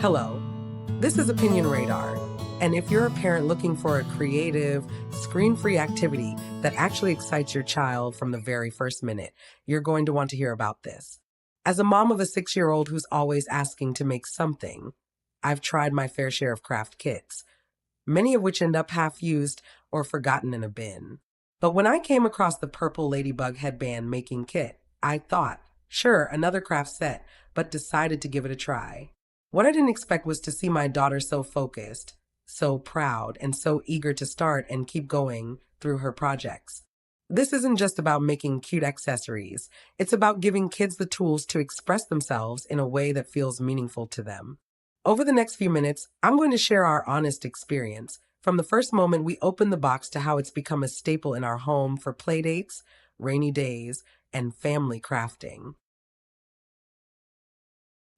Hello, this is Opinion Radar, and if you're a parent looking for a creative, screen-free activity that actually excites your child from the very first minute, you're going to want to hear about this. As a mom of a 6-year-old who's always asking to make something, I've tried my fair share of craft kits, many of which end up half-used or forgotten in a bin. But when I came across the purple LADYBUG Headband making kit, I thought, sure, another craft set, but decided to give it a try. What I didn't expect was to see my daughter so focused, so proud, and so eager to start and keep going through her projects. This isn't just about making cute accessories. It's about giving kids the tools to express themselves in a way that feels meaningful to them. Over the next few minutes, I'm going to share our honest experience, from the first moment we opened the box to how it's become a staple in our home for playdates, rainy days, and family crafting.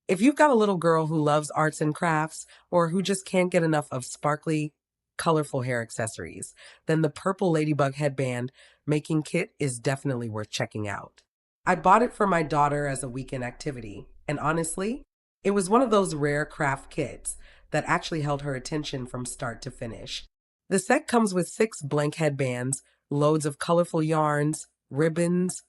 If you've got a little girl who loves arts and crafts, or who just can't get enough of sparkly, colorful hair accessories, then the purple LADYBUG Headband making kit is definitely worth checking out. I bought it for my daughter as a weekend activity, and honestly, it was one of those rare craft kits that actually held her attention from start to finish. The set comes with 6 blank headbands, loads of colorful yarns, ribbons,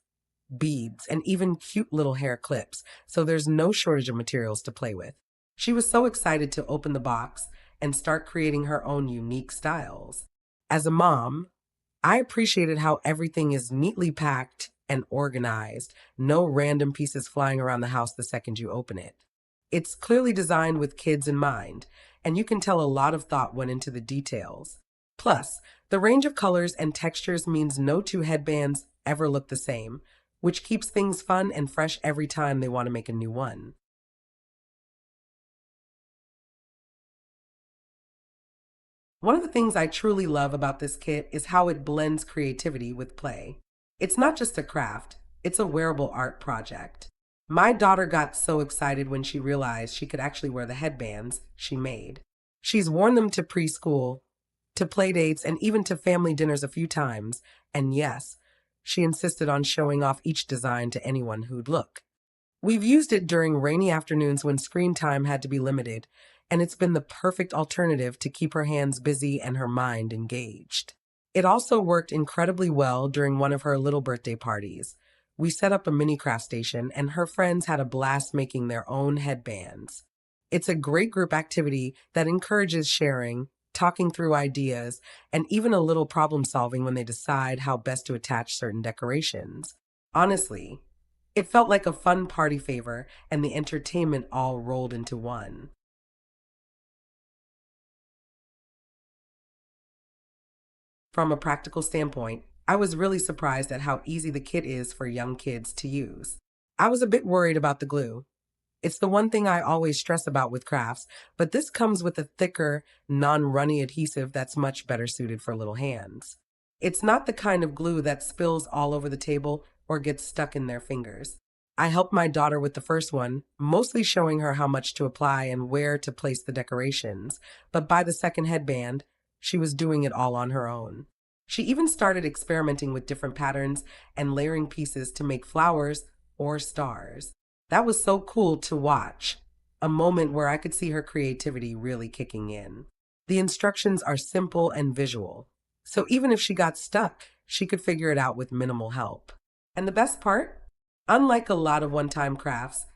beads, and even cute little hair clips, so there's no shortage of materials to play with. She was so excited to open the box and start creating her own unique styles. As a mom, I appreciated how everything is neatly packed and organized, no random pieces flying around the house the second you open it. It's clearly designed with kids in mind, and you can tell a lot of thought went into the details. Plus, the range of colors and textures means no two headbands ever look the same, which keeps things fun and fresh every time they want to make a new one. One of the things I truly love about this kit is how it blends creativity with play. It's not just a craft, it's a wearable art project. My daughter got so excited when she realized she could actually wear the headbands she made. She's worn them to preschool, to play dates, and even to family dinners a few times, and yes, she insisted on showing off each design to anyone who'd look. We've used it during rainy afternoons when screen time had to be limited, and it's been the perfect alternative to keep her hands busy and her mind engaged. It also worked incredibly well during one of her little birthday parties. We set up a mini craft station, and her friends had a blast making their own headbands. It's a great group activity that encourages sharing, talking through ideas, and even a little problem solving when they decide how best to attach certain decorations. Honestly, it felt like a fun party favor, and the entertainment all rolled into one. From a practical standpoint, I was really surprised at how easy the kit is for young kids to use. I was a bit worried about the glue. It's the one thing I always stress about with crafts, but this comes with a thicker, non-runny adhesive that's much better suited for little hands. It's not the kind of glue that spills all over the table or gets stuck in their fingers. I helped my daughter with the first one, mostly showing her how much to apply and where to place the decorations, but by the second headband, she was doing it all on her own. She even started experimenting with different patterns and layering pieces to make flowers or stars. That was so cool to watch, a moment where I could see her creativity really kicking in. The instructions are simple and visual, so even if she got stuck, she could figure it out with minimal help. And the best part? Unlike a lot of one-time crafts,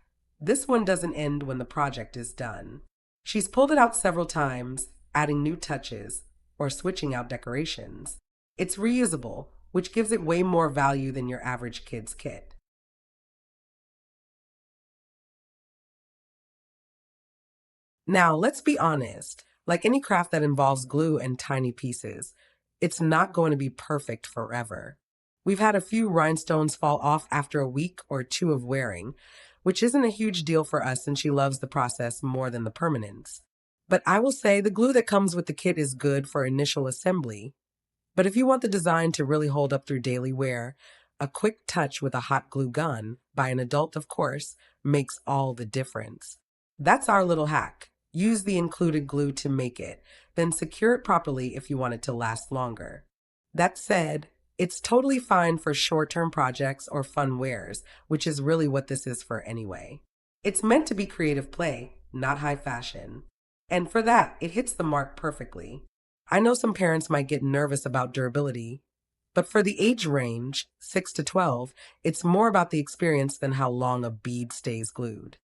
this one doesn't end when the project is done. She's pulled it out several times, adding new touches, or switching out decorations. It's reusable, which gives it way more value than your average kid's kit. Now, let's be honest, like any craft that involves glue and tiny pieces, it's not going to be perfect forever. We've had a few rhinestones fall off after a week or two of wearing, which isn't a huge deal for us since she loves the process more than the permanence. But I will say the glue that comes with the kit is good for initial assembly. But if you want the design to really hold up through daily wear, a quick touch with a hot glue gun, by an adult of course, makes all the difference. That's our little hack. Use the included glue to make it, then secure it properly if you want it to last longer. That said, it's totally fine for short-term projects or fun wears, which is really what this is for anyway. It's meant to be creative play, not high fashion. And for that, it hits the mark perfectly. I know some parents might get nervous about durability, but for the age range, 6 to 12, it's more about the experience than how long a bead stays glued.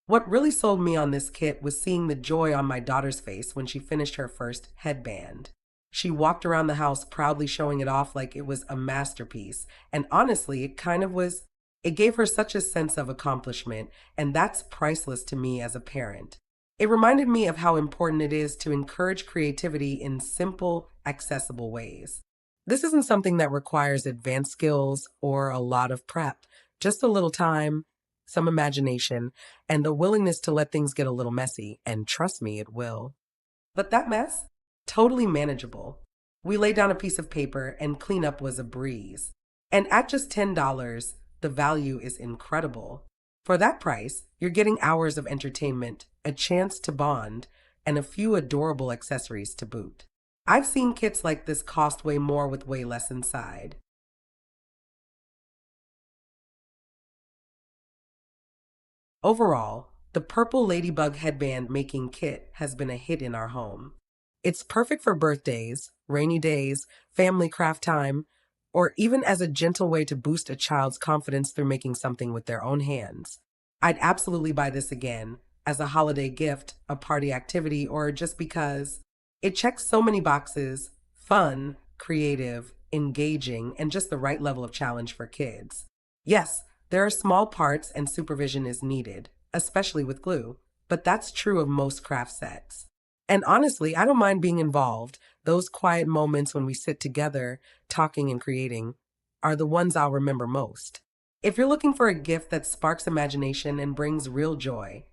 What really sold me on this kit was seeing the joy on my daughter's face when she finished her first headband. She walked around the house proudly showing it off like it was a masterpiece, and honestly, it kind of was. It gave her such a sense of accomplishment, and that's priceless to me as a parent. It reminded me of how important it is to encourage creativity in simple, accessible ways. This isn't something that requires advanced skills or a lot of prep, just a little time, some imagination, and the willingness to let things get a little messy, and trust me, it will. But that mess? Totally manageable. We laid down a piece of paper and cleanup was a breeze. And at just $10, the value is incredible. For that price, you're getting hours of entertainment, a chance to bond, and a few adorable accessories to boot. I've seen kits like this cost way more with way less inside. Overall, the purple ladybug headband making kit has been a hit in our home. It's perfect for birthdays, rainy days, family craft time, or even as a gentle way to boost a child's confidence through making something with their own hands. I'd absolutely buy this again as a holiday gift, a party activity, or just because it checks so many boxes: fun, creative, engaging, and just the right level of challenge for kids. Yes, there are small parts and supervision is needed, especially with glue, but that's true of most craft sets. And honestly, I don't mind being involved. Those quiet moments when we sit together, talking and creating, are the ones I'll remember most. If you're looking for a gift that sparks imagination and brings real joy,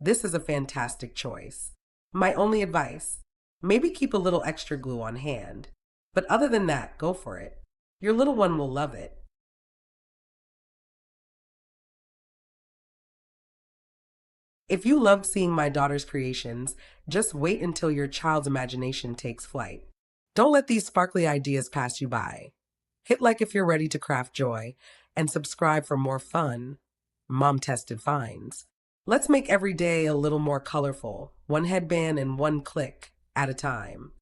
this is a fantastic choice. My only advice: maybe keep a little extra glue on hand. But other than that, go for it. Your little one will love it. If you loved seeing my daughter's creations, just wait until your child's imagination takes flight. Don't let these sparkly ideas pass you by. Hit like if you're ready to craft joy, and subscribe for more fun, mom tested finds. Let's make every day a little more colorful, one headband and one click at a time.